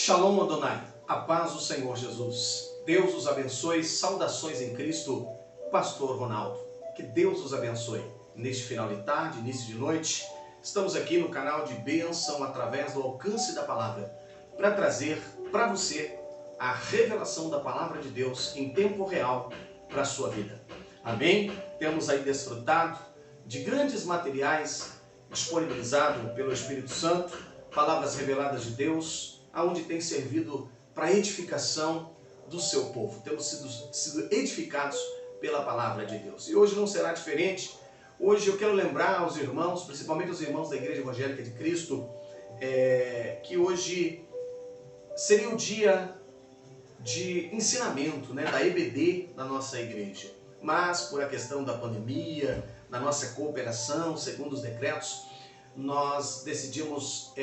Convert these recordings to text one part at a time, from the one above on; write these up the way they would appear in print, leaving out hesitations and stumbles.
Shalom Adonai, a paz do Senhor Jesus. Deus os abençoe, saudações em Cristo, Pastor Ronaldo. Que Deus os abençoe. Neste final de tarde, início de noite, estamos aqui no canal de bênção através do alcance da palavra, para trazer para você a revelação da palavra de Deus em tempo real para a sua vida. Amém? Temos aí desfrutado de grandes materiais disponibilizados pelo Espírito Santo, palavras reveladas de Deus, aonde tem servido para edificação do seu povo. Temos sido edificados pela palavra de Deus. E hoje não será diferente. Hoje eu quero lembrar aos irmãos, principalmente aos irmãos da Igreja Evangélica de Cristo, que hoje seria o dia de ensinamento, da EBD na nossa igreja. Mas por a questão da pandemia, da nossa cooperação, segundo os decretos, nós decidimos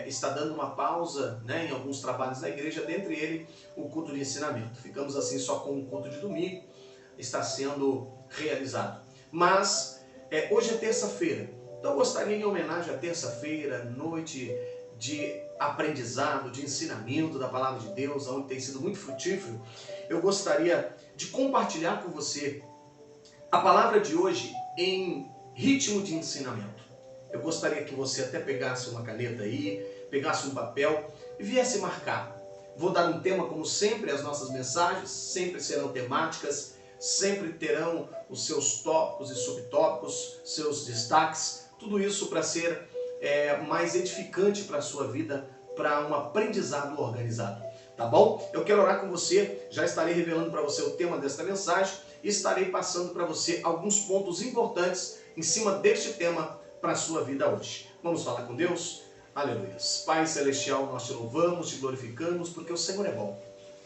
estar dando uma pausa em alguns trabalhos da igreja, dentre ele o culto de ensinamento. Ficamos assim só com o culto de domingo, está sendo realizado. Mas hoje é terça-feira, então eu gostaria, em homenagem à terça-feira, noite de aprendizado, de ensinamento da palavra de Deus, onde tem sido muito frutífero, eu gostaria de compartilhar com você a palavra de hoje em ritmo de ensinamento. Eu gostaria que você até pegasse uma caneta aí, pegasse um papel e viesse marcar. Vou dar um tema, como sempre, as nossas mensagens sempre serão temáticas, sempre terão os seus tópicos e subtópicos, seus destaques, tudo isso para ser mais edificante para a sua vida, para um aprendizado organizado. Tá bom? Eu quero orar com você, já estarei revelando para você o tema desta mensagem e estarei passando para você alguns pontos importantes em cima deste tema para a sua vida hoje. Vamos falar com Deus? Aleluia. Pai Celestial, nós te louvamos, te glorificamos, porque o Senhor é bom.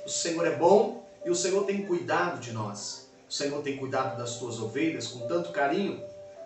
O Senhor é bom e o Senhor tem cuidado de nós. O Senhor tem cuidado das tuas ovelhas com tanto carinho,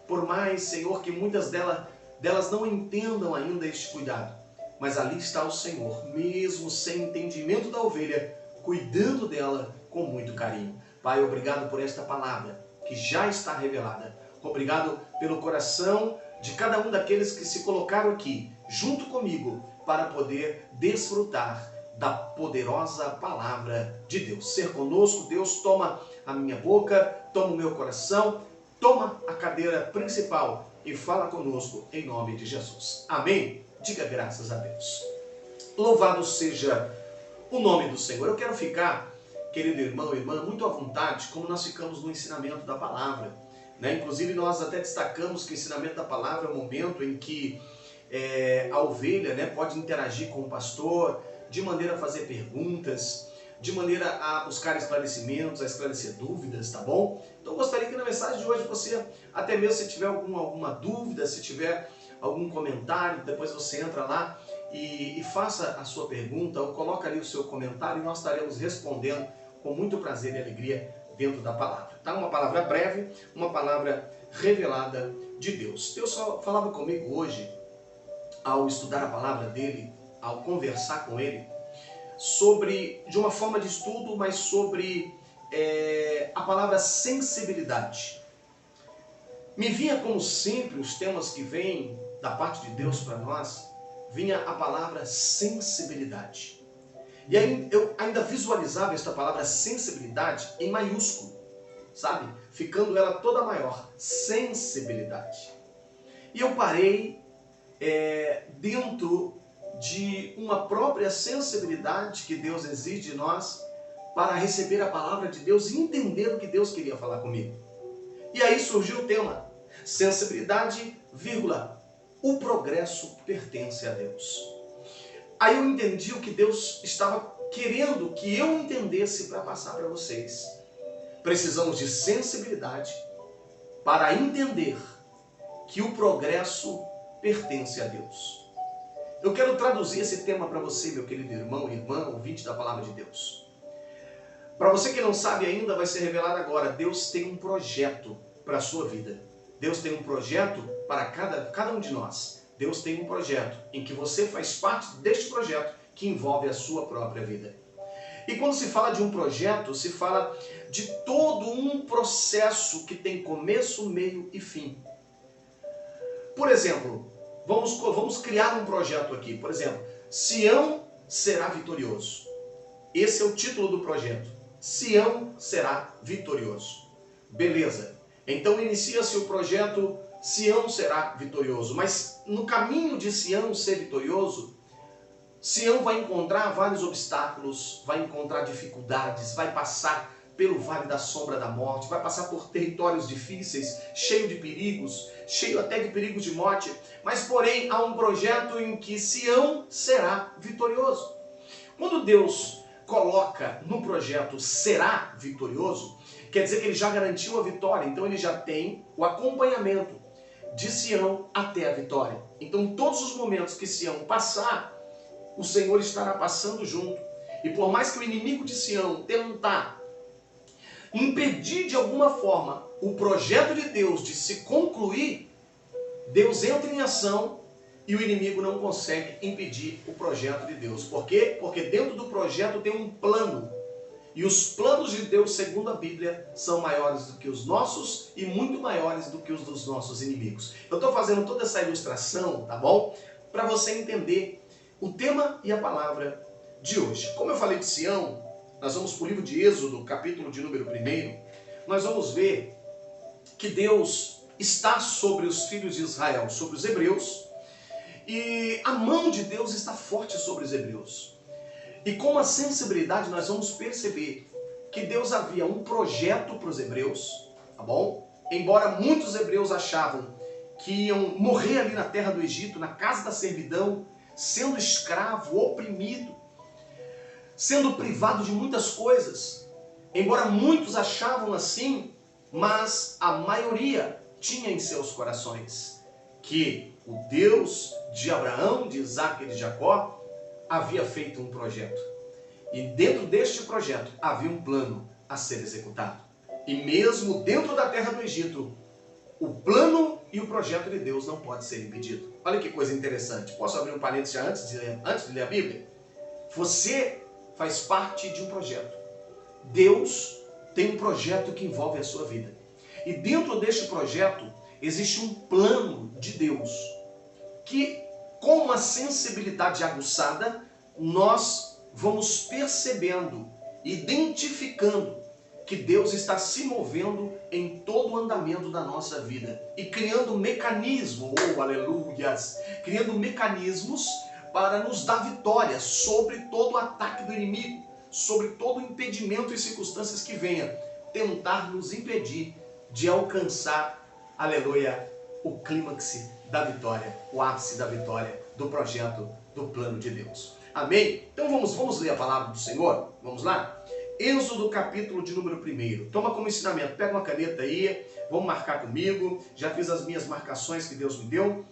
por mais, Senhor, que muitas delas não entendam ainda este cuidado. Mas ali está o Senhor, mesmo sem entendimento da ovelha, cuidando dela com muito carinho. Pai, obrigado por esta palavra que já está revelada. Obrigado pelo coração de cada um daqueles que se colocaram aqui, junto comigo, para poder desfrutar da poderosa palavra de Deus. Ser conosco, Deus, toma a minha boca, toma o meu coração, toma a cadeira principal e fala conosco em nome de Jesus. Amém? Diga graças a Deus. Louvado seja o nome do Senhor. Eu quero ficar, querido irmão e irmã, muito à vontade, como nós ficamos no ensinamento da palavra. Inclusive nós até destacamos que o ensinamento da palavra é o momento em que a ovelha pode interagir com o pastor, de maneira a fazer perguntas, de maneira a buscar esclarecimentos, a esclarecer dúvidas, tá bom? Então eu gostaria que na mensagem de hoje você, até mesmo se tiver alguma dúvida, se tiver algum comentário, depois você entra lá e faça a sua pergunta, ou coloca ali o seu comentário e nós estaremos respondendo com muito prazer e alegria dentro da palavra. Tá? Uma palavra breve, uma palavra revelada de Deus. Deus falava comigo hoje, ao estudar a palavra dele, ao conversar com ele, de uma forma de estudo, mas sobre a palavra sensibilidade. Me vinha, como sempre, os temas que vêm da parte de Deus para nós, vinha a palavra sensibilidade. E aí eu ainda visualizava esta palavra sensibilidade em maiúsculo, sabe? Ficando ela toda maior, sensibilidade. E eu parei dentro de uma própria sensibilidade que Deus exige de nós para receber a palavra de Deus e entender o que Deus queria falar comigo. E aí surgiu o tema, sensibilidade, o progresso pertence a Deus. Aí eu entendi o que Deus estava querendo que eu entendesse para passar para vocês. Precisamos de sensibilidade para entender que o progresso pertence a Deus. Eu quero traduzir esse tema para você, meu querido irmão e irmã, ouvinte da palavra de Deus. Para você que não sabe ainda, vai ser revelado agora. Deus tem um projeto para a sua vida. Deus tem um projeto para cada um de nós. Deus tem um projeto em que você faz parte deste projeto que envolve a sua própria vida. E quando se fala de um projeto, se fala de todo um processo que tem começo, meio e fim. Por exemplo, vamos criar um projeto aqui. Por exemplo, Sião será vitorioso. Esse é o título do projeto. Sião será vitorioso. Beleza. Então inicia-se o projeto Sião será vitorioso. Mas no caminho de Sião ser vitorioso, Sião vai encontrar vários obstáculos, vai encontrar dificuldades, vai passar pelo vale da sombra da morte, vai passar por territórios difíceis, cheio de perigos, cheio até de perigos de morte. Mas porém há um projeto em que Sião será vitorioso. Quando Deus coloca no projeto será vitorioso, quer dizer que ele já garantiu a vitória, então ele já tem o acompanhamento de Sião até a vitória. Então todos os momentos que Sião passar, o Senhor estará passando junto. E por mais que o inimigo de Sião tentar impedir de alguma forma o projeto de Deus de se concluir, Deus entra em ação e o inimigo não consegue impedir o projeto de Deus. Por quê? Porque dentro do projeto tem um plano. E os planos de Deus, segundo a Bíblia, são maiores do que os nossos e muito maiores do que os dos nossos inimigos. Eu estou fazendo toda essa ilustração, tá bom? Para você entender o tema e a palavra de hoje. Como eu falei de Sião, nós vamos para o livro de Êxodo, capítulo de número 1. Nós vamos ver que Deus está sobre os filhos de Israel, sobre os hebreus, e a mão de Deus está forte sobre os hebreus. E com a sensibilidade nós vamos perceber que Deus havia um projeto para os hebreus, tá bom? Embora muitos hebreus achavam que iam morrer ali na terra do Egito, na casa da servidão, sendo escravo, oprimido, sendo privado de muitas coisas. Embora muitos achavam assim, mas a maioria tinha em seus corações que o Deus de Abraão, de Isaac e de Jacó havia feito um projeto. E dentro deste projeto havia um plano a ser executado. E mesmo dentro da terra do Egito, o plano e o projeto de Deus não pode ser impedido. Olha que coisa interessante. Posso abrir um parênteses antes de ler a Bíblia? Você faz parte de um projeto. Deus tem um projeto que envolve a sua vida. E dentro deste projeto existe um plano de Deus que, com uma sensibilidade aguçada, nós vamos percebendo, identificando que Deus está se movendo em todo o andamento da nossa vida e criando mecanismos, oh aleluias, criando mecanismos para nos dar vitória sobre todo o ataque do inimigo, sobre todo o impedimento e circunstâncias que venha tentar nos impedir de alcançar, aleluia, o clímax da vitória, o ápice da vitória do projeto, do plano de Deus. Amém? Então vamos ler a palavra do Senhor? Vamos lá? Êxodo capítulo de número 1. Toma como ensinamento, pega uma caneta aí, vamos marcar comigo, já fiz as minhas marcações que Deus me deu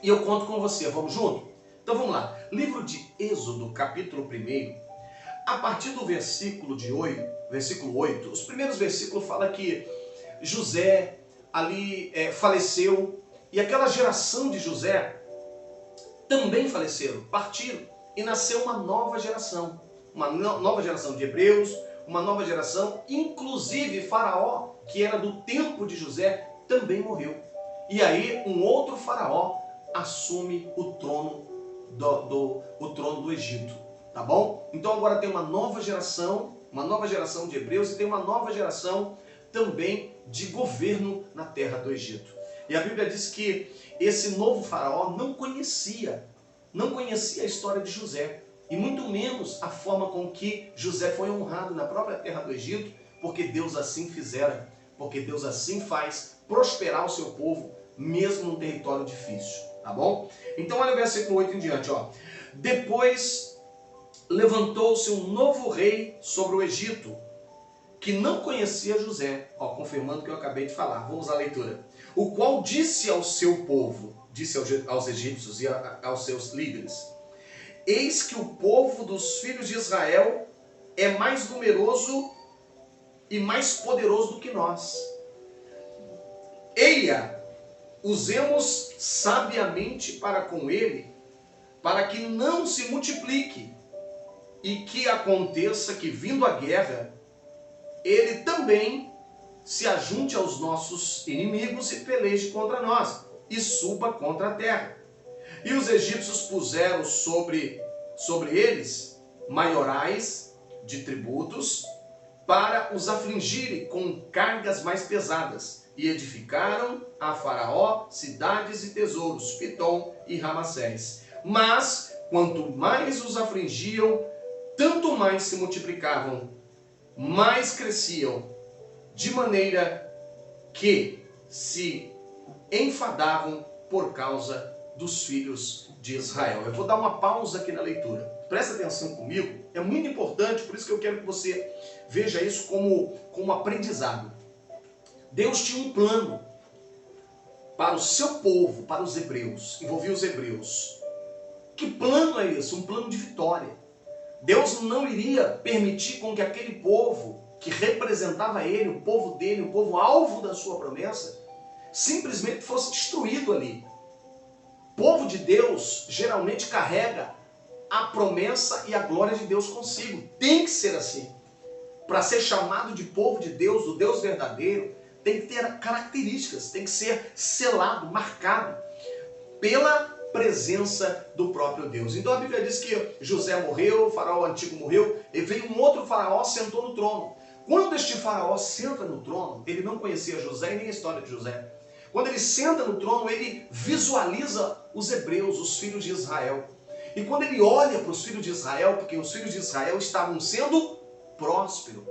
e eu conto com você, vamos junto? Então vamos lá, livro de Êxodo capítulo 1, a partir do versículo 8, os primeiros versículos falam que José ali faleceu e aquela geração de José também faleceram, partiram e nasceu uma nova geração de hebreus, uma nova geração, inclusive Faraó, que era do tempo de José, também morreu. E aí um outro Faraó assume o trono do Egito, tá bom? Então agora tem uma nova geração de hebreus e tem uma nova geração também de governo na terra do Egito. E a Bíblia diz que esse novo Faraó não conhecia a história de José. E muito menos a forma com que José foi honrado na própria terra do Egito, porque Deus assim fizera, porque Deus assim faz prosperar o seu povo, mesmo num território difícil, tá bom? Então olha o versículo 8 em diante, ó. Depois levantou-se um novo rei sobre o Egito, que não conhecia José, ó, confirmando o que eu acabei de falar. Vamos à leitura. O qual disse ao seu povo, disse aos egípcios e aos seus líderes: eis que o povo dos filhos de Israel é mais numeroso e mais poderoso do que nós. Eia, usemos sabiamente para com ele, para que não se multiplique, e que aconteça que, vindo a guerra, ele também se ajunte aos nossos inimigos e peleje contra nós, e suba contra a terra. E os egípcios puseram sobre sobre eles maiorais de tributos para os afligirem com cargas mais pesadas, e edificaram a Faraó cidades e tesouros, Pitom e Ramassés. Mas quanto mais os afligiam, tanto mais se multiplicavam, mais cresciam, de maneira que se enfadavam por causa dos filhos de Israel. Eu vou dar uma pausa aqui na leitura. Presta atenção comigo, é muito importante, por isso que eu quero que você veja isso como aprendizado. Deus tinha um plano para o seu povo, para os hebreus, envolvia os hebreus. Que plano é esse? Um plano de vitória. Deus não iria permitir com que aquele povo que representava ele, o povo dele, o povo alvo da sua promessa, simplesmente fosse destruído ali. O povo de Deus geralmente carrega a promessa e a glória de Deus consigo. Tem que ser assim. Para ser chamado de povo de Deus, do Deus verdadeiro, tem que ter características, tem que ser selado, marcado pela presença do próprio Deus. Então a Bíblia diz que José morreu, o faraó antigo morreu, e veio um outro faraó, sentou no trono. Quando este faraó senta no trono, ele não conhecia José e nem a história de José. Quando ele senta no trono, ele visualiza os hebreus, os filhos de Israel. E quando ele olha para os filhos de Israel, porque os filhos de Israel estavam sendo prósperos,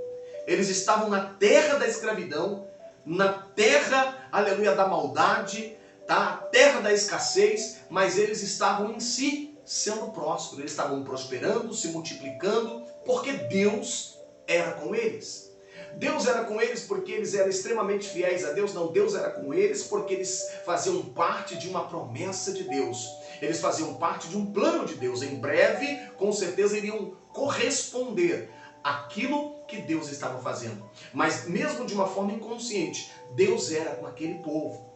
eles estavam na terra da escravidão, na terra, aleluia, da maldade, tá? Terra da escassez, mas eles estavam em si sendo prósperos, eles estavam prosperando, se multiplicando, porque Deus era com eles. Deus era com eles porque eles eram extremamente fiéis a Deus? Não, Deus era com eles porque eles faziam parte de uma promessa de Deus. Eles faziam parte de um plano de Deus. Em breve, com certeza, iriam corresponder àquilo que Deus estava fazendo. Mas mesmo de uma forma inconsciente, Deus era com aquele povo.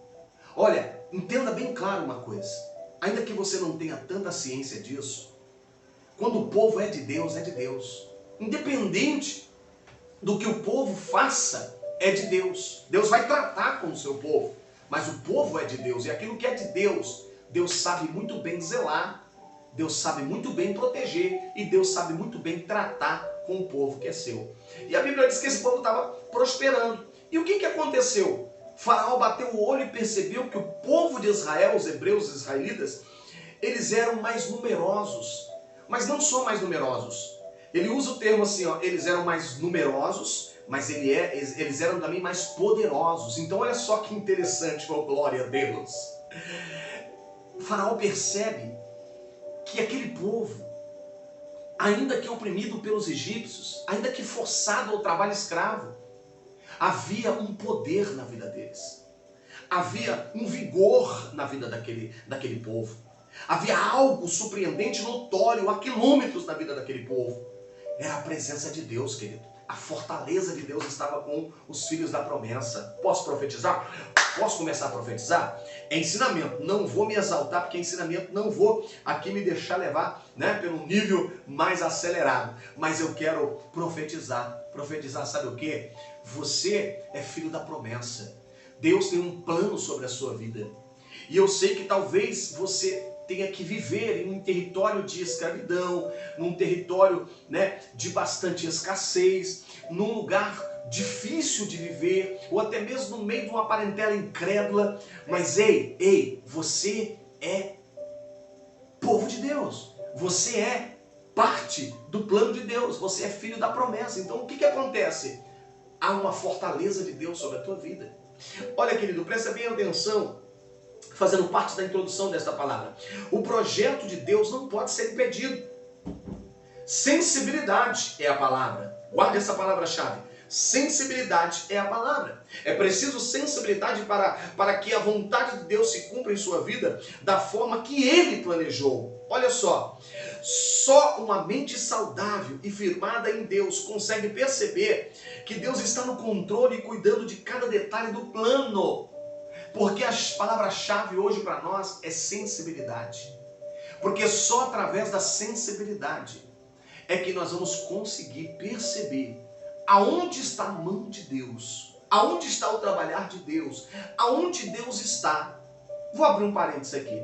Olha, entenda bem claro uma coisa. Ainda que você não tenha tanta ciência disso, quando o povo é de Deus, é de Deus. Independente do que o povo faça, é de Deus. Deus vai tratar com o seu povo, mas o povo é de Deus. E aquilo que é de Deus, Deus sabe muito bem zelar, Deus sabe muito bem proteger e Deus sabe muito bem tratar com o povo que é seu. E a Bíblia diz que esse povo estava prosperando. E o que aconteceu? Faraó bateu o olho e percebeu que o povo de Israel, os hebreus, os israelitas, eles eram mais numerosos. Mas não só mais numerosos. Ele usa o termo assim, ó, eles eram mais numerosos, mas eles eram também mais poderosos. Então olha só que interessante, oh, glória a Deus. O faraó percebe que aquele povo, ainda que oprimido pelos egípcios, ainda que forçado ao trabalho escravo, havia um poder na vida deles. Havia um vigor na vida daquele povo. Havia algo surpreendente, notório, a quilômetros na vida daquele povo. Era a presença de Deus, querido. A fortaleza de Deus estava com os filhos da promessa. Posso profetizar? Posso começar a profetizar? É ensinamento. Não vou me exaltar, porque é ensinamento. Não vou aqui me deixar levar, né, pelo nível mais acelerado. Mas eu quero profetizar. Profetizar, sabe o quê? Você é filho da promessa. Deus tem um plano sobre a sua vida. E eu sei que talvez você tenha que viver em um território de escravidão, num território, né, de bastante escassez, num lugar difícil de viver, ou até mesmo no meio de uma parentela incrédula. Mas ei, você é povo de Deus. Você é parte do plano de Deus. Você é filho da promessa. Então o que acontece? Há uma fortaleza de Deus sobre a tua vida. Olha, querido, presta bem atenção, fazendo parte da introdução desta palavra. O projeto de Deus não pode ser impedido. Sensibilidade é a palavra. Guarde essa palavra-chave. Sensibilidade é a palavra. É preciso sensibilidade para que a vontade de Deus se cumpra em sua vida da forma que Ele planejou. Olha só, só uma mente saudável e firmada em Deus consegue perceber que Deus está no controle e cuidando de cada detalhe do plano. Porque a palavra-chave hoje para nós é sensibilidade. Porque só através da sensibilidade é que nós vamos conseguir perceber aonde está a mão de Deus, aonde está o trabalhar de Deus, aonde Deus está. Vou abrir um parênteses aqui.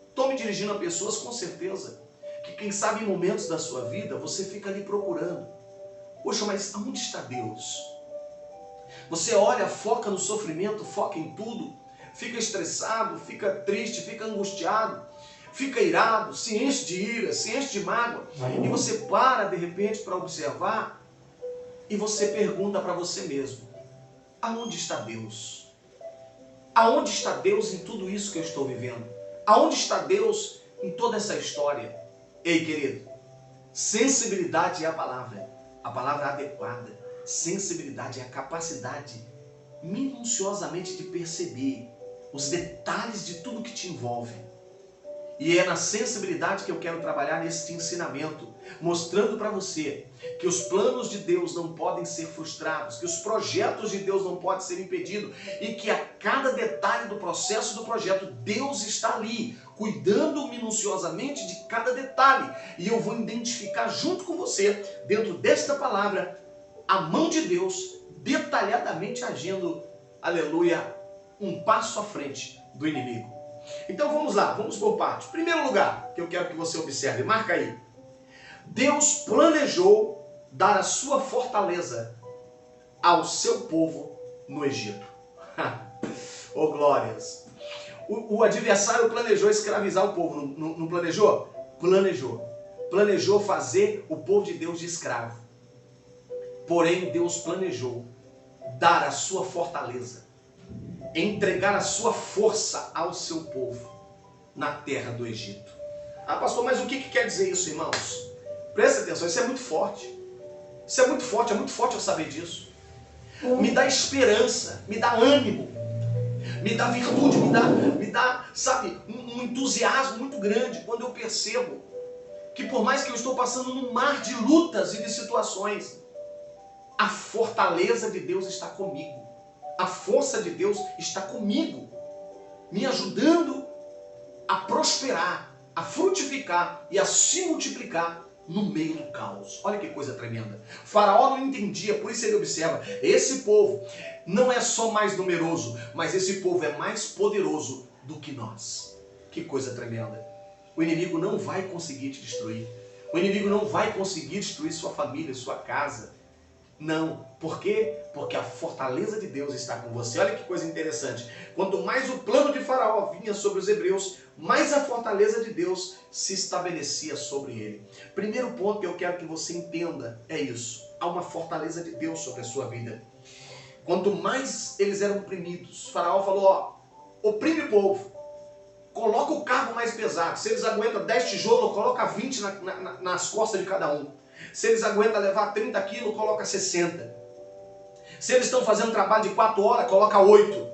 Estou me dirigindo a pessoas com certeza que quem sabe em momentos da sua vida você fica ali procurando. Poxa, mas aonde está Deus? Você olha, foca no sofrimento, foca em tudo, fica estressado, fica triste, fica angustiado, fica irado, se enche de ira, se enche de mágoa, e você para de repente para observar e você pergunta para você mesmo: aonde está Deus? Aonde está Deus em tudo isso que eu estou vivendo? Aonde está Deus em toda essa história? Ei, querido, sensibilidade é a palavra adequada. Sensibilidade é a capacidade minuciosamente de perceber os detalhes de tudo que te envolve. E é na sensibilidade que eu quero trabalhar nesse ensinamento, mostrando para você que os planos de Deus não podem ser frustrados, que os projetos de Deus não podem ser impedidos e que a cada detalhe do processo do projeto, Deus está ali, cuidando minuciosamente de cada detalhe. E eu vou identificar junto com você, dentro desta palavra, a mão de Deus detalhadamente agindo, aleluia, um passo à frente do inimigo. Então vamos lá, vamos por partes. Primeiro lugar que eu quero que você observe, marca aí. Deus planejou dar a sua fortaleza ao seu povo no Egito. Oh glórias! O adversário planejou escravizar o povo, não planejou? Planejou. Planejou fazer o povo de Deus de escravo. Porém, Deus planejou dar a sua fortaleza, entregar a sua força ao seu povo na terra do Egito. Ah, pastor, mas o que quer dizer isso, irmãos? Presta atenção, isso é muito forte. Isso é muito forte eu saber disso. Me dá esperança, me dá ânimo, me dá virtude, me dá, sabe, um entusiasmo muito grande quando eu percebo que por mais que eu estou passando num mar de lutas e de situações, a fortaleza de Deus está comigo. A força de Deus está comigo, me ajudando a prosperar, a frutificar e a se multiplicar no meio do caos. Olha que coisa tremenda. O faraó não entendia, por isso ele observa, esse povo não é só mais numeroso, mas esse povo é mais poderoso do que nós. Que coisa tremenda. O inimigo não vai conseguir te destruir. O inimigo não vai conseguir destruir sua família, sua casa. Não. Por quê? Porque a fortaleza de Deus está com você. Olha que coisa interessante. Quanto mais o plano de Faraó vinha sobre os hebreus, mais a fortaleza de Deus se estabelecia sobre ele. Primeiro ponto que eu quero que você entenda é isso. Há uma fortaleza de Deus sobre a sua vida. Quanto mais eles eram oprimidos, Faraó falou, oprime o povo. Coloca o cargo mais pesado. Se eles aguentam 10 tijolos, coloca 20 nas costas de cada um. Se eles aguentam levar 30 quilos, coloca 60. Se eles estão fazendo trabalho de 4 horas, coloca 8.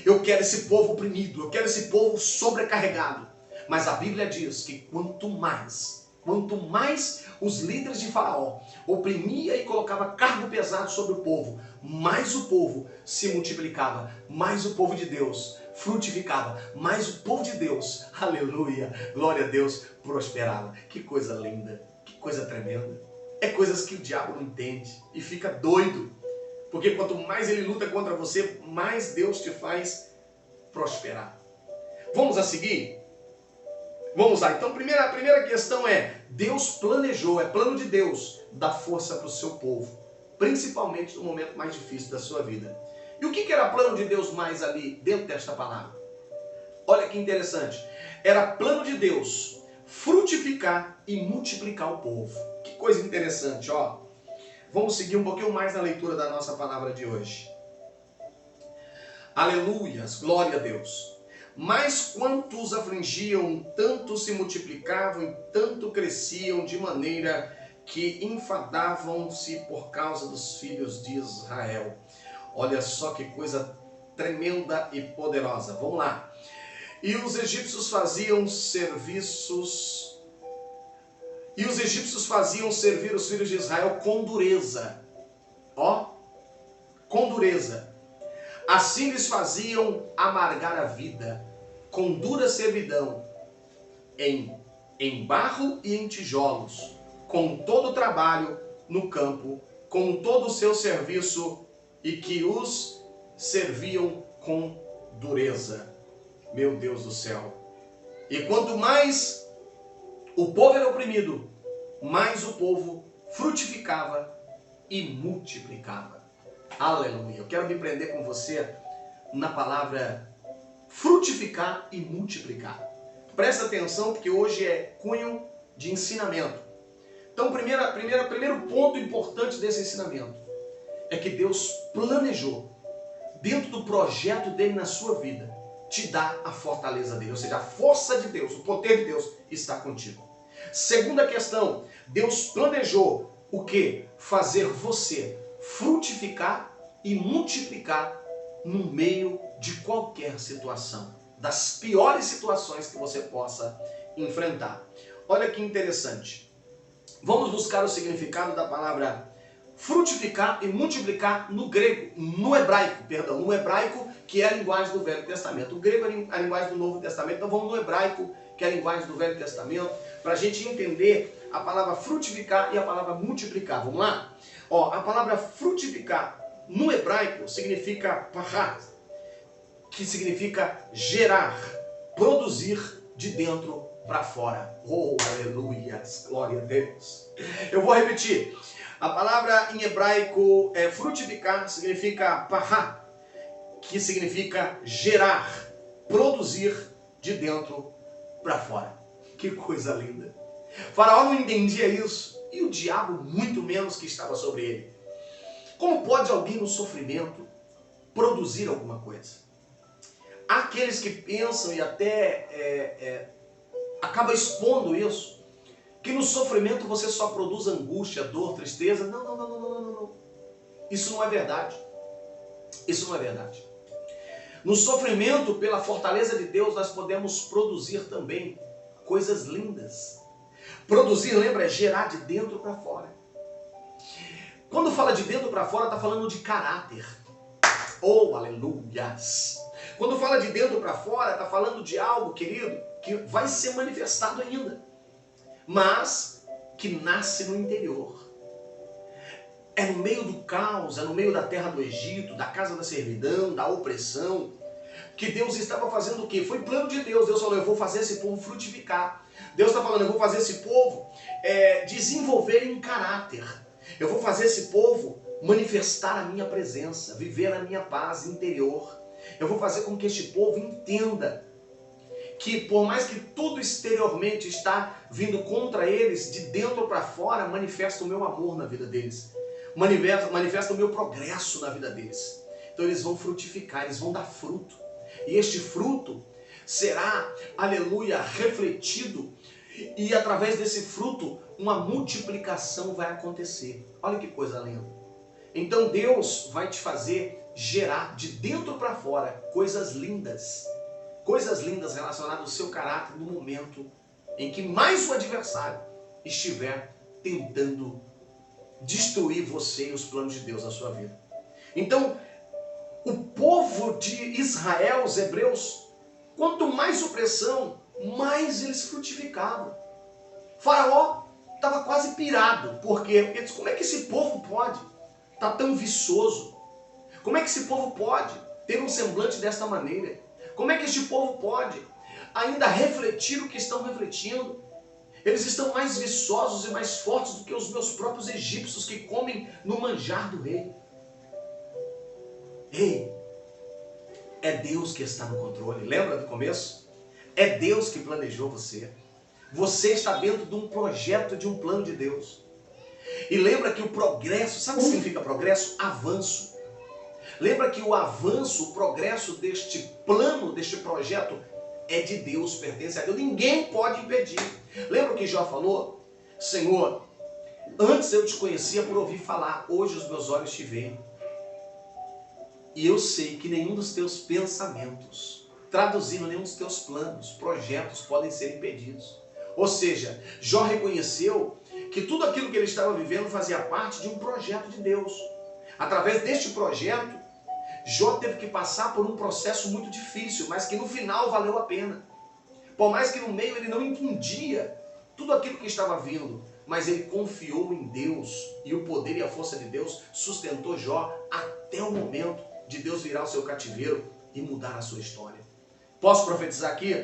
Eu quero esse povo oprimido, eu quero esse povo sobrecarregado. Mas a Bíblia diz que quanto mais os líderes de Faraó oprimia e colocava cargo pesado sobre o povo, mais o povo se multiplicava, mais o povo de Deus frutificava, mais o povo de Deus, aleluia, glória a Deus, prosperava. Que coisa linda, que coisa tremenda. É coisas que o diabo não entende e fica doido. Porque quanto mais ele luta contra você, mais Deus te faz prosperar. Vamos a seguir? Vamos lá. Então, a primeira questão é, Deus planejou, é plano de Deus, dar força para o seu povo. Principalmente no momento mais difícil da sua vida. E o que era plano de Deus mais ali, dentro desta palavra? Olha que interessante. Era plano de Deus frutificar e multiplicar o povo. Que coisa interessante, ó. Vamos seguir um pouquinho mais na leitura da nossa palavra de hoje. Aleluias, glória a Deus. Mas quantos afligiam, tanto se multiplicavam e tanto cresciam, de maneira que enfadavam-se por causa dos filhos de Israel. Olha só que coisa tremenda e poderosa. Vamos lá. E os egípcios faziam servir os filhos de Israel com dureza. Ó, com dureza. Assim lhes faziam amargar a vida, com dura servidão, em barro e em tijolos, com todo o trabalho no campo, com todo o seu serviço, e que os serviam com dureza. Meu Deus do céu. E quanto mais O povo era oprimido, mas o povo frutificava e multiplicava. Aleluia. Eu quero me prender com você na palavra frutificar e multiplicar. Presta atenção, porque hoje é cunho de ensinamento. Então, primeiro ponto importante desse ensinamento é que Deus planejou, dentro do projeto dele na sua vida, te dar a fortaleza dele, ou seja, a força de Deus, o poder de Deus está contigo. Segunda questão, Deus planejou o quê? Fazer você frutificar e multiplicar no meio de qualquer situação, das piores situações que você possa enfrentar. Olha que interessante. Vamos buscar o significado da palavra frutificar e multiplicar no hebraico, que é a linguagem do Velho Testamento. O grego é a linguagem do Novo Testamento, então vamos no hebraico, que é a linguagem do Velho Testamento, para a gente entender a palavra frutificar e a palavra multiplicar. Vamos lá? A palavra frutificar no hebraico significa pará, que significa gerar, produzir de dentro para fora. Oh, aleluia, glória a Deus. Eu vou repetir. A palavra em hebraico frutificar significa pará, que significa gerar, produzir de dentro para fora. Que coisa linda. Faraó não entendia isso, e o diabo muito menos, que estava sobre ele. Como pode alguém no sofrimento produzir alguma coisa? Há aqueles que pensam e até acaba expondo isso, que no sofrimento você só produz angústia, dor, tristeza. Não. Isso não é verdade. Isso não é verdade. No sofrimento, pela fortaleza de Deus, nós podemos produzir também coisas lindas. Produzir, lembra, é gerar de dentro para fora. Quando fala de dentro para fora, está falando de caráter. Oh, aleluias! Quando fala de dentro para fora, está falando de algo, querido, que vai ser manifestado ainda, mas que nasce no interior. É no meio do caos, é no meio da terra do Egito, da casa da servidão, da opressão, que Deus estava fazendo o quê? Foi plano de Deus. Deus falou, eu vou fazer esse povo frutificar. Deus está falando, eu vou fazer esse povo desenvolver em caráter. Eu vou fazer esse povo manifestar a minha presença, viver a minha paz interior. Eu vou fazer com que este povo entenda que por mais que tudo exteriormente está vindo contra eles, de dentro para fora manifesta o meu amor na vida deles. Manifesta o meu progresso na vida deles. Então eles vão frutificar, eles vão dar fruto. E este fruto será, aleluia, refletido. E através desse fruto, uma multiplicação vai acontecer. Olha que coisa linda. Então Deus vai te fazer gerar de dentro para fora coisas lindas. Coisas lindas relacionadas ao seu caráter no momento em que mais o adversário estiver tentando destruir você e os planos de Deus na sua vida. Então, o povo de Israel, os hebreus, quanto mais opressão, mais eles frutificavam. Faraó estava quase pirado, porque ele disse, como é que esse povo pode estar tão viçoso? Como é que esse povo pode ter um semblante desta maneira? Como é que este povo pode ainda refletir o que estão refletindo? Eles estão mais viçosos e mais fortes do que os meus próprios egípcios que comem no manjar do rei. Ei, é Deus que está no controle. Lembra do começo? É Deus que planejou você. Você está dentro de um projeto, de um plano de Deus. E lembra que o progresso, sabe o que significa progresso? Avanço. Lembra que o avanço, o progresso deste plano, deste projeto, é de Deus, pertence a Deus. Ninguém pode impedir. Lembra o que Jó falou? Senhor, antes eu te conhecia por ouvir falar, hoje os meus olhos te veem. E eu sei que nenhum dos teus pensamentos, traduzindo, nenhum dos teus planos, projetos podem ser impedidos. Ou seja, Jó reconheceu que tudo aquilo que ele estava vivendo fazia parte de um projeto de Deus. Através deste projeto, Jó teve que passar por um processo muito difícil, mas que no final valeu a pena. Por mais que no meio ele não entendia tudo aquilo que estava vindo, mas ele confiou em Deus, e o poder e a força de Deus sustentou Jó até o momento de Deus virar o seu cativeiro e mudar a sua história. Posso profetizar aqui?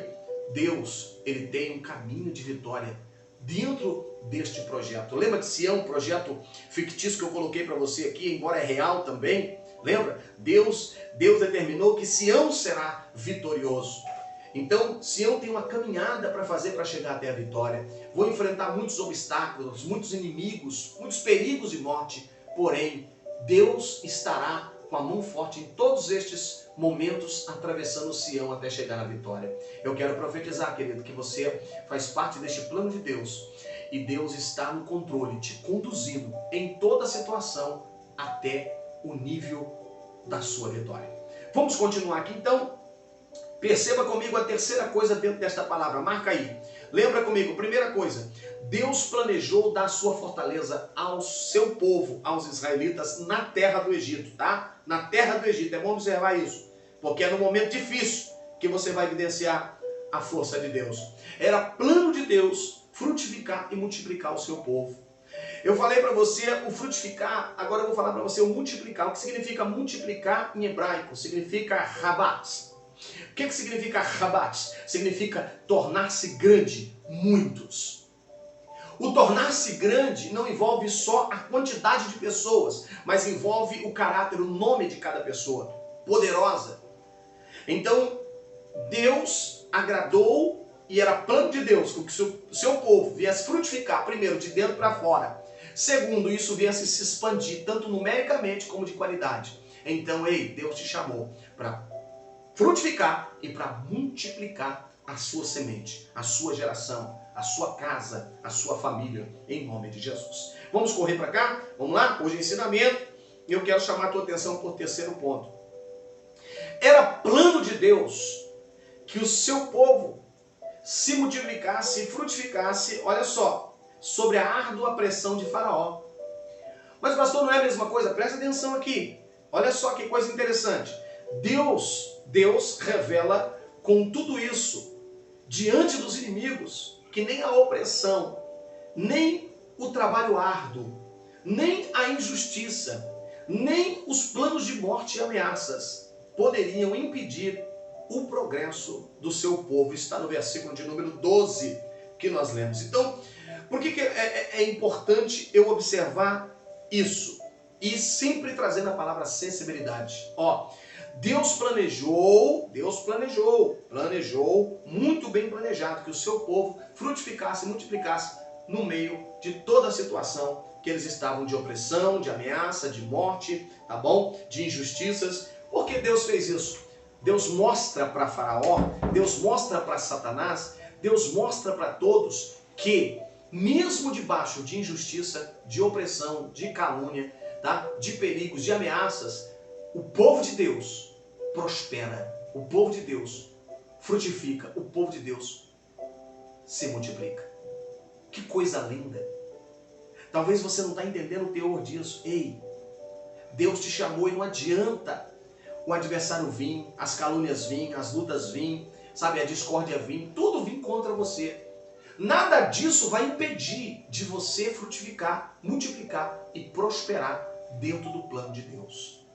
Deus, ele tem um caminho de vitória dentro deste projeto. Lembra de Sião, um projeto fictício que eu coloquei para você aqui, embora é real também? Lembra? Deus determinou que Sião será vitorioso. Então, Sião tem uma caminhada para fazer para chegar até a vitória. Vou enfrentar muitos obstáculos, muitos inimigos, muitos perigos de morte. Porém, Deus estará com a mão forte em todos estes momentos, atravessando Sião até chegar na vitória. Eu quero profetizar, querido, que você faz parte deste plano de Deus. E Deus está no controle, te conduzindo em toda a situação até o nível da sua vitória. Vamos continuar aqui então. Perceba comigo a terceira coisa dentro desta palavra. Marca aí. Lembra comigo, primeira coisa. Deus planejou dar sua fortaleza ao seu povo, aos israelitas, na terra do Egito, tá? Na terra do Egito. É bom observar isso. Porque é no momento difícil que você vai evidenciar a força de Deus. Era plano de Deus frutificar e multiplicar o seu povo. Eu falei para você o frutificar, agora eu vou falar para você o multiplicar. O que significa multiplicar em hebraico? Significa rabat. O que significa rabat? Significa tornar-se grande, muitos. O tornar-se grande não envolve só a quantidade de pessoas, mas envolve o caráter, o nome de cada pessoa, poderosa. Então, Deus agradou e era plano de Deus que o seu povo viesse frutificar, primeiro, de dentro para fora. Segundo, isso viesse se expandir, tanto numericamente como de qualidade. Então, Deus te chamou para frutificar e para multiplicar a sua semente, a sua geração, a sua casa, a sua família, em nome de Jesus. Vamos correr para cá? Vamos lá? Hoje é ensinamento e eu quero chamar a tua atenção por terceiro ponto. Era plano de Deus que o seu povo se multiplicasse e frutificasse, olha só, sobre a árdua pressão de Faraó. Mas pastor, não é a mesma coisa? Presta atenção aqui. Olha só que coisa interessante. Deus revela com tudo isso, diante dos inimigos, que nem a opressão, nem o trabalho árduo, nem a injustiça, nem os planos de morte e ameaças poderiam impedir o progresso do seu povo. Está no versículo de número 12 que nós lemos. Então, por que é importante eu observar isso? E sempre trazendo a palavra sensibilidade. Deus planejou, muito bem planejado, que o seu povo frutificasse e multiplicasse no meio de toda a situação que eles estavam de opressão, de ameaça, de morte, tá bom? De injustiças. Por que Deus fez isso? Deus mostra para Faraó, Deus mostra para Satanás, Deus mostra para todos que, mesmo debaixo de injustiça, de opressão, de calúnia, tá? De perigos, de ameaças, o povo de Deus prospera, o povo de Deus frutifica, o povo de Deus se multiplica. Que coisa linda! Talvez você não está entendendo o teor disso. Deus te chamou e não adianta o adversário vir, as calúnias vir, as lutas vir, sabe, a discórdia vir, tudo vir contra você. Nada disso vai impedir de você frutificar, multiplicar e prosperar dentro do plano de Deus.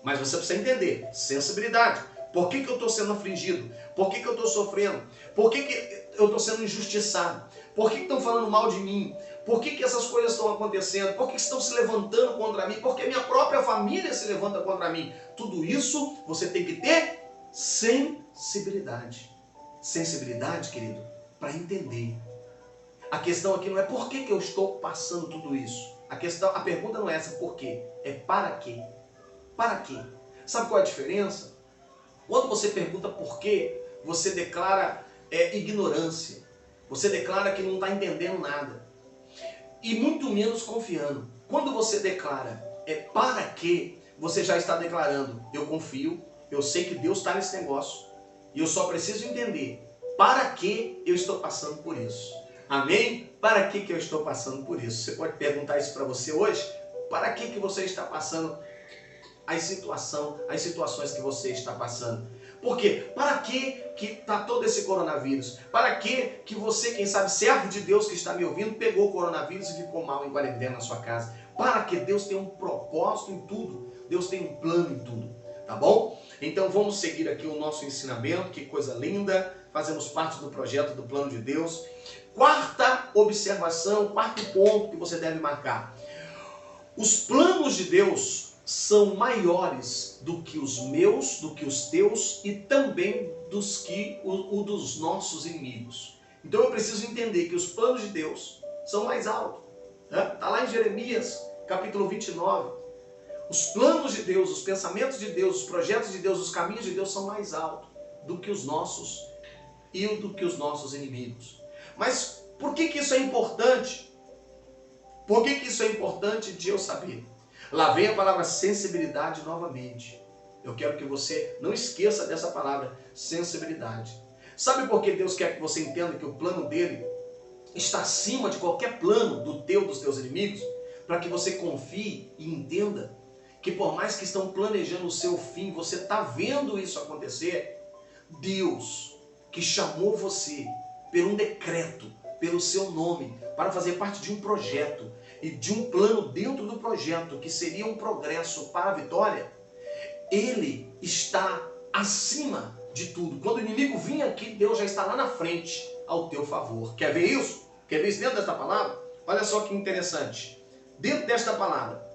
Mas você precisa entender, sensibilidade. Por que eu estou sendo afligido? Por que eu estou sofrendo? Por que eu estou sendo injustiçado? Por que estão falando mal de mim? Por que essas coisas estão acontecendo? Por que estão se levantando contra mim? Por que minha própria família se levanta contra mim? Tudo isso você tem que ter sensibilidade. Sensibilidade, querido, para entender. A questão aqui não é por que eu estou passando tudo isso. A pergunta não é essa, por quê? É para quê? Para quê? Sabe qual é a diferença? Quando você pergunta por quê, você declara ignorância. Você declara que não está entendendo nada. E muito menos confiando. Quando você declara para quê, você já está declarando, eu confio, eu sei que Deus está nesse negócio. E eu só preciso entender para que eu estou passando por isso. Amém? Para que eu estou passando por isso? Você pode perguntar isso para você hoje? Para que você está passando as situações que você está passando? Por quê? Para que está todo esse coronavírus? Para que você, quem sabe, servo de Deus que está me ouvindo, pegou o coronavírus e ficou mal em quarentena na sua casa? Para que Deus tem um propósito em tudo. Deus tem um plano em tudo. Tá bom? Então vamos seguir aqui o nosso ensinamento. Que coisa linda. fazemos parte do projeto do plano de Deus. Quarta observação, quarto ponto que você deve marcar. Os planos de Deus são maiores do que os meus, do que os teus e também dos nossos inimigos. Então eu preciso entender que os planos de Deus são mais altos. Está lá em Jeremias, capítulo 29. Os planos de Deus, os pensamentos de Deus, os projetos de Deus, os caminhos de Deus são mais altos do que os nossos e do que os nossos inimigos. Mas por que isso é importante? Por que isso é importante de eu saber? Lá vem a palavra sensibilidade novamente. Eu quero que você não esqueça dessa palavra, sensibilidade. Sabe por que Deus quer que você entenda que o plano dele está acima de qualquer plano dos teus inimigos? Para que você confie e entenda que por mais que estão planejando o seu fim, você está vendo isso acontecer. Deus, que chamou você por um decreto, pelo seu nome, para fazer parte de um projeto e de um plano dentro do projeto, que seria um progresso para a vitória, Ele está acima de tudo. Quando o inimigo vir aqui, Deus já está lá na frente ao teu favor. Quer ver isso? Quer ver isso dentro desta palavra? Olha só que interessante. Dentro desta palavra,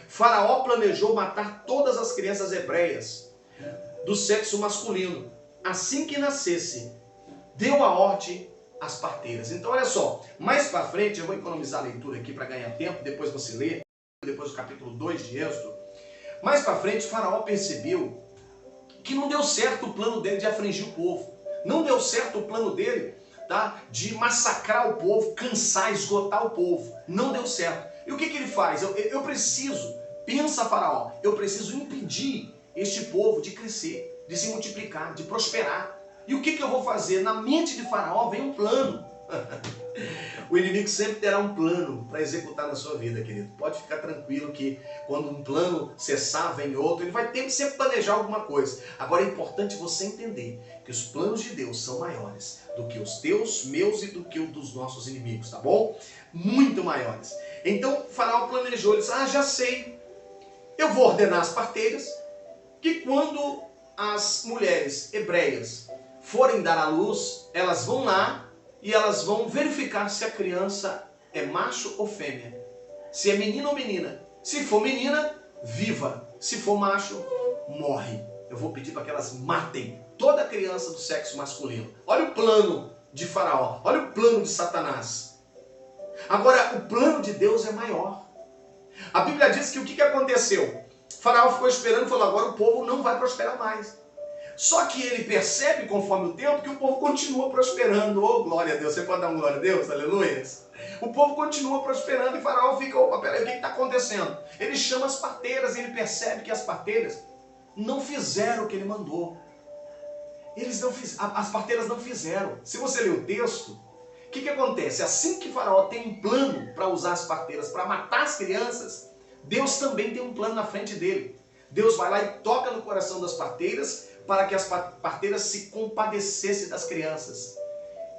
Faraó planejou matar todas as crianças hebreias do sexo masculino. Assim que nascesse, deu a ordem às parteiras. Então olha só, mais para frente, eu vou economizar a leitura aqui para ganhar tempo, depois você lê, depois do capítulo 2 de Êxodo. Mais para frente, Faraó percebeu que não deu certo o plano dele de afligir o povo. Não deu certo o plano dele, tá, de massacrar o povo, cansar, esgotar o povo. Não deu certo. E o que ele faz? Eu preciso, pensa Faraó, eu preciso impedir este povo de crescer, de se multiplicar, de prosperar. E o que eu vou fazer? Na mente de Faraó vem um plano. O inimigo sempre terá um plano para executar na sua vida, querido. Pode ficar tranquilo que quando um plano cessar, vem outro. Ele vai ter que sempre planejar alguma coisa. Agora é importante você entender que os planos de Deus são maiores do que os teus, meus e do que os dos nossos inimigos, tá bom? Muito maiores. Então Faraó planejou, ele disse, já sei. Eu vou ordenar as parteiras que quando as mulheres hebreias forem dar à luz, elas vão lá e elas vão verificar se a criança é macho ou fêmea. Se é menino ou menina. Se for menina, viva. Se for macho, morre. Eu vou pedir para que elas matem toda criança do sexo masculino. Olha o plano de Faraó. Olha o plano de Satanás. Agora, o plano de Deus é maior. A Bíblia diz que o que aconteceu? Faraó ficou esperando e falou, agora o povo não vai prosperar mais. Só que ele percebe, conforme o tempo, que o povo continua prosperando. Oh, glória a Deus. Você pode dar um glória a Deus? Aleluia. O povo continua prosperando e Faraó fica, opa, peraí, o que está acontecendo? Ele chama as parteiras e ele percebe que as parteiras não fizeram o que ele mandou. As parteiras não fizeram. Se você ler o texto, o que acontece? Assim que Faraó tem um plano para usar as parteiras, para matar as crianças, Deus também tem um plano na frente dele. Deus vai lá e toca no coração das parteiras para que as parteiras se compadecessem das crianças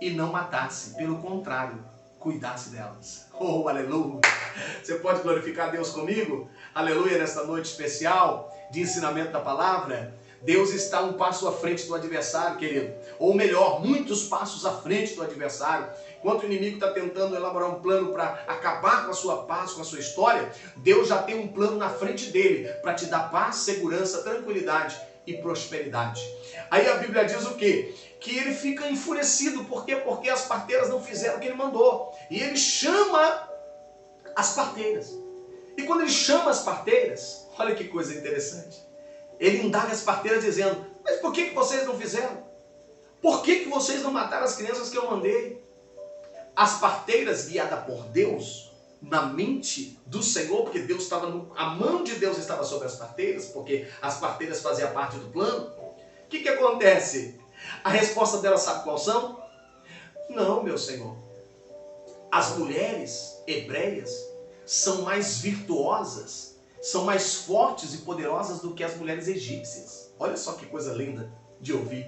e não matasse, pelo contrário, cuidasse delas. Oh, aleluia! Você pode glorificar Deus comigo? Aleluia, nesta noite especial de ensinamento da palavra. Deus está um passo à frente do adversário, querido. Ou melhor, muitos passos à frente do adversário. Enquanto o inimigo está tentando elaborar um plano para acabar com a sua paz, com a sua história, Deus já tem um plano na frente dele para te dar paz, segurança, tranquilidade e prosperidade. Aí a Bíblia diz o quê? Que ele fica enfurecido. Por quê? Porque as parteiras não fizeram o que ele mandou. E ele chama as parteiras. E quando ele chama as parteiras, olha que coisa interessante. Ele indaga as parteiras dizendo, mas por que vocês não fizeram? Por que vocês não mataram as crianças que eu mandei? As parteiras, guiadas por Deus, na mente do Senhor, porque Deus estava a mão de Deus estava sobre as parteiras, porque as parteiras faziam parte do plano. O que acontece? A resposta delas sabe qual são? Não, meu Senhor. As mulheres hebreias são mais virtuosas, são mais fortes e poderosas do que as mulheres egípcias. Olha só que coisa linda de ouvir.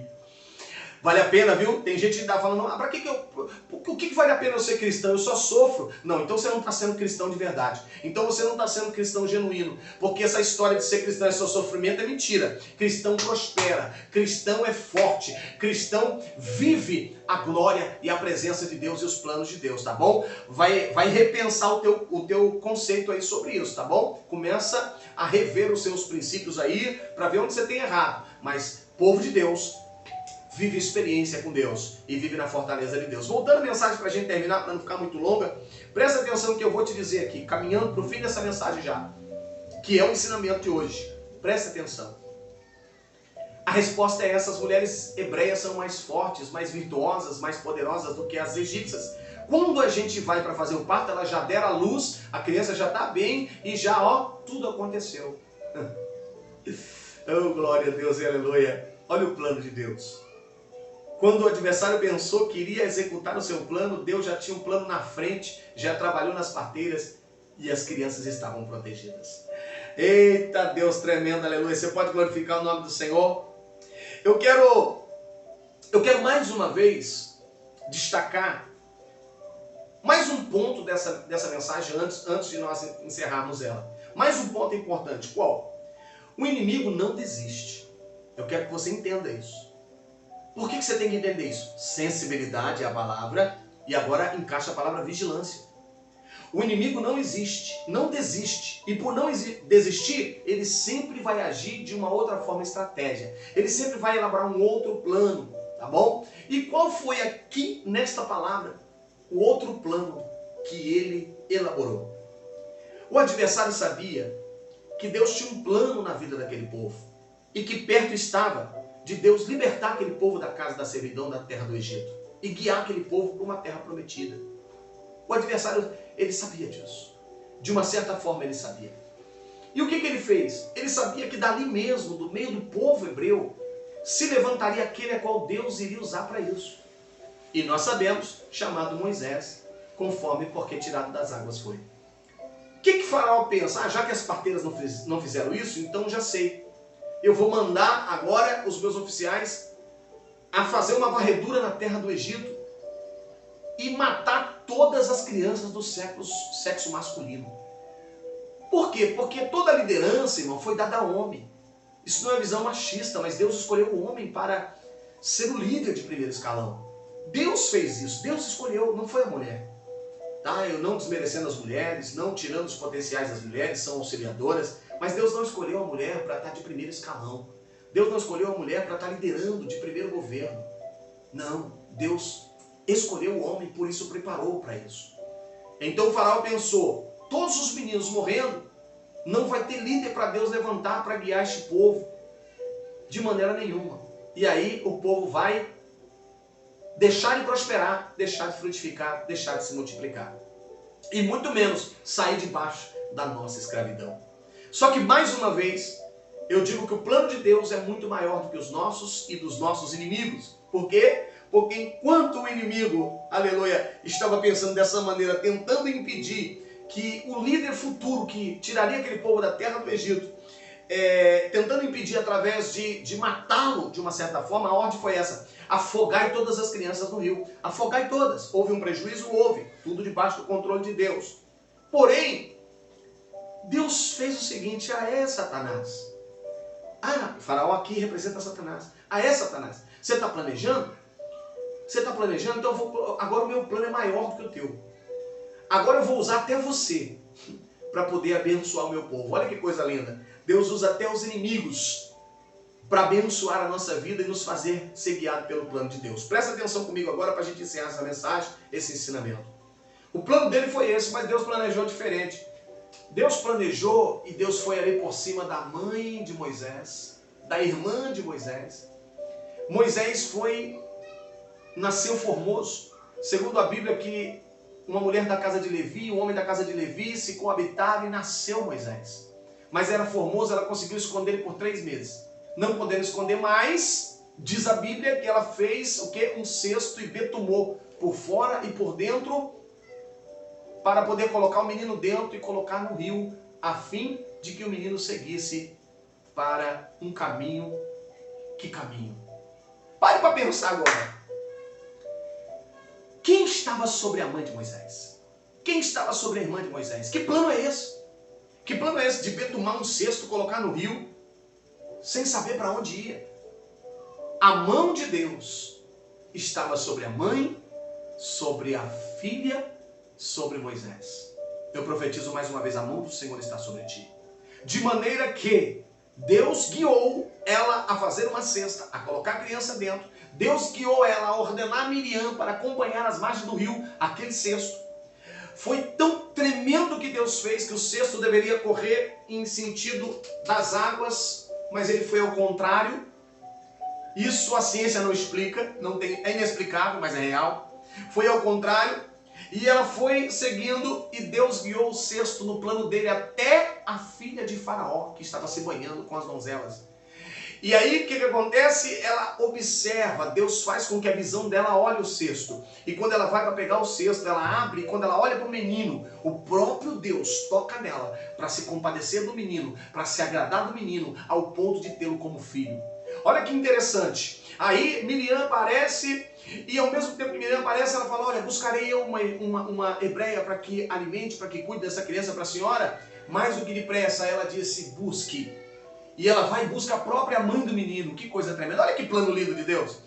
Vale a pena, viu? Tem gente que está falando, ah, para que o que vale a pena eu ser cristão? Eu só sofro. Não, então você não está sendo cristão de verdade. Então você não está sendo cristão genuíno. Porque essa história de ser cristão é só sofrimento é mentira. Cristão prospera, cristão é forte, cristão vive a glória e a presença de Deus e os planos de Deus, tá bom? Vai repensar o teu conceito aí sobre isso, tá bom? Começa a rever os seus princípios aí para ver onde você tem errado. Mas povo de Deus vive experiência com Deus e vive na fortaleza de Deus. Voltando a mensagem para a gente terminar, para não ficar muito longa, presta atenção no que eu vou te dizer aqui, caminhando para o fim dessa mensagem já, que é o ensinamento de hoje. Presta atenção. A resposta é essa: as mulheres hebreias são mais fortes, mais virtuosas, mais poderosas do que as egípcias. Quando a gente vai para fazer o parto, ela já deram a luz, a criança já está bem e já, ó, tudo aconteceu. Oh, glória a Deus e aleluia. Olha o plano de Deus. Quando o adversário pensou que iria executar o seu plano, Deus já tinha um plano na frente, já trabalhou nas parteiras e as crianças estavam protegidas. Eita Deus tremendo, aleluia. Você pode glorificar o nome do Senhor? Eu quero mais uma vez destacar mais um ponto dessa mensagem antes de nós encerrarmos ela. Mais um ponto importante. Qual? O inimigo não desiste. Eu quero que você entenda isso. Por que você tem que entender isso? Sensibilidade é a palavra, e agora encaixa a palavra vigilância. O inimigo não existe, não desiste, e por não desistir, ele sempre vai agir de uma outra forma, estratégia. Ele sempre vai elaborar um outro plano, tá bom? E qual foi aqui nesta palavra o outro plano que ele elaborou? O adversário sabia que Deus tinha um plano na vida daquele povo, e que perto estava de Deus libertar aquele povo da casa da servidão, da terra do Egito, e guiar aquele povo para uma terra prometida. O adversário, ele sabia disso. De uma certa forma ele sabia. E o que ele fez? Ele sabia que dali mesmo, do meio do povo hebreu, se levantaria aquele a qual Deus iria usar para isso. E nós sabemos, chamado Moisés, conforme porque tirado das águas foi. O que Faraó pensa? Ah, já que as parteiras não fizeram isso, então já sei. Eu vou mandar agora os meus oficiais a fazer uma varredura na terra do Egito e matar todas as crianças do sexo masculino. Por quê? Porque toda a liderança, irmão, foi dada ao homem. Isso não é visão machista, mas Deus escolheu o homem para ser o líder de primeiro escalão. Deus fez isso, Deus escolheu, não foi a mulher. Tá? Eu não desmerecendo as mulheres, não tirando os potenciais das mulheres, são auxiliadoras, mas Deus não escolheu a mulher para estar de primeiro escalão. Deus não escolheu a mulher para estar liderando de primeiro governo. Não, Deus escolheu o homem, por isso preparou para isso. Então o Faraó pensou, todos os meninos morrendo, não vai ter líder para Deus levantar para guiar este povo, de maneira nenhuma. E aí o povo vai deixar de prosperar, deixar de frutificar, deixar de se multiplicar. E muito menos sair debaixo da nossa escravidão. Só que mais uma vez, eu digo que o plano de Deus é muito maior do que os nossos e dos nossos inimigos. Por quê? Porque enquanto o inimigo, aleluia, estava pensando dessa maneira, tentando impedir que o líder futuro que tiraria aquele povo da terra do Egito, tentando impedir através de matá-lo de uma certa forma, a ordem foi essa: afogai todas as crianças no rio, afogai todas. Houve um prejuízo? Houve, tudo debaixo do controle de Deus. Porém, Deus fez o seguinte: Satanás. Faraó aqui representa Satanás. Satanás, você está planejando? Você está planejando? Então agora o meu plano é maior do que o teu. Agora eu vou usar até você para poder abençoar o meu povo. Olha que coisa linda. Deus usa até os inimigos para abençoar a nossa vida e nos fazer ser guiado pelo plano de Deus. Presta atenção comigo agora para a gente encerrar essa mensagem, esse ensinamento. O plano dele foi esse, mas Deus planejou diferente. Deus planejou e Deus foi ali por cima da mãe de Moisés, da irmã de Moisés. Moisés nasceu formoso. Segundo a Bíblia, que uma mulher da casa de Levi, um homem da casa de Levi se coabitaram e nasceu Moisés. Mas era formoso, ela conseguiu esconder ele por 3 meses. Não podendo esconder mais, diz a Bíblia que ela fez o quê? Um cesto e betumou por fora e por dentro, para poder colocar o menino dentro e colocar no rio, a fim de que o menino seguisse para um caminho. Que caminho? Pare para pensar agora. Quem estava sobre a mãe de Moisés? Quem estava sobre a irmã de Moisés? Que plano é esse? Que plano é esse de betumar um cesto, colocar no rio, sem saber para onde ia? A mão de Deus estava sobre a mãe, sobre a filha, sobre Moisés. Eu profetizo mais uma vez, a mão do Senhor está sobre ti. De maneira que Deus guiou ela a fazer uma cesta, a colocar a criança dentro. Deus guiou ela a ordenar Miriam para acompanhar as margens do rio, aquele cesto. Foi tão tremendo o que Deus fez que o cesto deveria correr em sentido das águas, mas ele foi ao contrário. Isso a ciência não explica, é inexplicável, mas é real. Foi ao contrário, e ela foi seguindo, e Deus guiou o cesto no plano dele até a filha de Faraó, que estava se banhando com as donzelas. E aí, o que acontece? Ela observa, Deus faz com que a visão dela olhe o cesto. E quando ela vai para pegar o cesto, ela abre, e quando ela olha para o menino, o próprio Deus toca nela para se compadecer do menino, para se agradar do menino, ao ponto de tê-lo como filho. Olha que interessante. Aí Miriam aparece, e ao mesmo tempo que Miriam aparece, ela fala, olha, buscarei eu uma hebreia para que alimente, para que cuide dessa criança para a senhora. Mais do que depressa, ela disse, busque. E ela vai e busca a própria mãe do menino. Que coisa tremenda. Olha que plano lindo de Deus.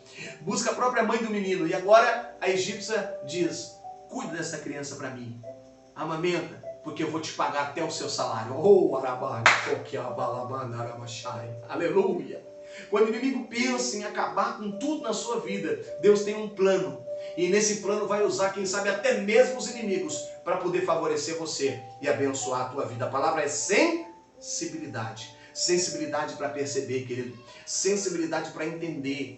Busca a própria mãe do menino. E agora a egípcia diz, cuida dessa criança para mim. Amamenta, porque eu vou te pagar até o seu salário. Oh, aleluia. Quando o inimigo pensa em acabar com tudo na sua vida, Deus tem um plano. E nesse plano vai usar, quem sabe, até mesmo os inimigos para poder favorecer você e abençoar a tua vida. A palavra é sensibilidade. Sensibilidade para perceber, querido. Sensibilidade para entender.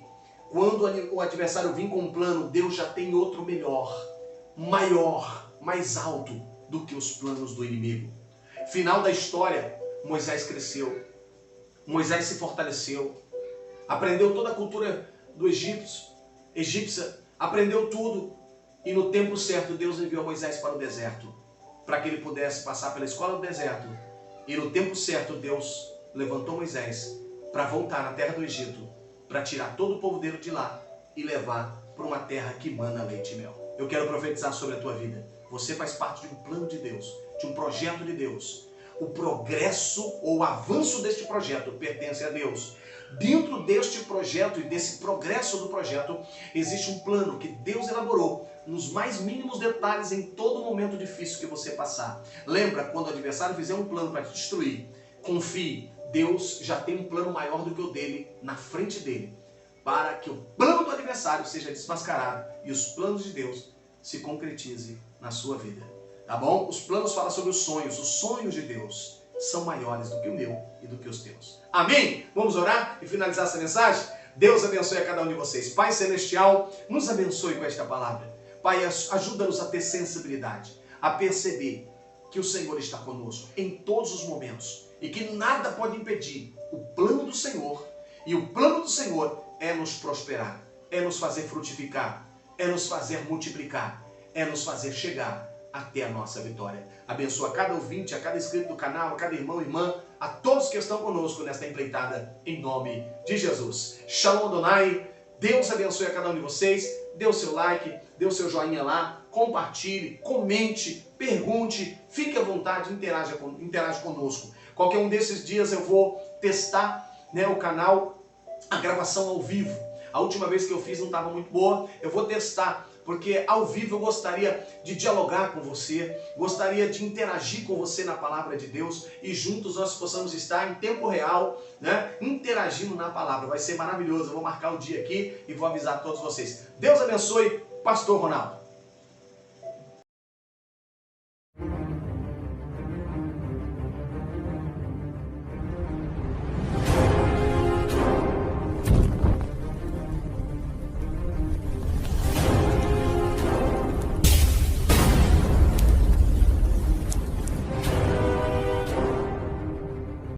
Quando o adversário vir com um plano, Deus já tem outro melhor, maior, mais alto do que os planos do inimigo. Final da história, Moisés cresceu. Moisés se fortaleceu. Aprendeu toda a cultura do egípcia, aprendeu tudo. E no tempo certo, Deus enviou Moisés para o deserto, para que ele pudesse passar pela escola do deserto. E no tempo certo, Deus levantou Moisés para voltar na terra do Egito, para tirar todo o povo dele de lá e levar para uma terra que mana leite e mel. Eu quero profetizar sobre a tua vida. Você faz parte de um plano de Deus, de um projeto de Deus. O progresso ou o avanço deste projeto pertence a Deus. Dentro deste projeto e desse progresso do projeto, existe um plano que Deus elaborou nos mais mínimos detalhes em todo momento difícil que você passar. Lembra, quando o adversário fizer um plano para te destruir, confie, Deus já tem um plano maior do que o dele na frente dele, para que o plano do adversário seja desmascarado e os planos de Deus se concretizem na sua vida. Tá bom? Os planos falam sobre os sonhos de Deus são maiores do que o meu e do que os teus. Amém? Vamos orar e finalizar essa mensagem? Deus abençoe a cada um de vocês. Pai Celestial, nos abençoe com esta palavra. Pai, ajuda-nos a ter sensibilidade, a perceber que o Senhor está conosco em todos os momentos e que nada pode impedir o plano do Senhor. E o plano do Senhor é nos prosperar, é nos fazer frutificar, é nos fazer multiplicar, é nos fazer chegar até a nossa vitória. Abençoa cada ouvinte, a cada inscrito do canal, a cada irmão e irmã, a todos que estão conosco nesta empreitada, em nome de Jesus. Shalom Adonai, Deus abençoe a cada um de vocês. Dê o seu like, dê o seu joinha lá, compartilhe, comente, pergunte, fique à vontade, interage conosco. Qualquer um desses dias eu vou testar, o canal, a gravação ao vivo. A última vez que eu fiz não estava muito boa, eu vou testar, porque ao vivo eu gostaria de dialogar com você, gostaria de interagir com você na palavra de Deus e juntos nós possamos estar em tempo real, interagindo na palavra. Vai ser maravilhoso, eu vou marcar o dia aqui e vou avisar a todos vocês. Deus abençoe, Pastor Ronaldo.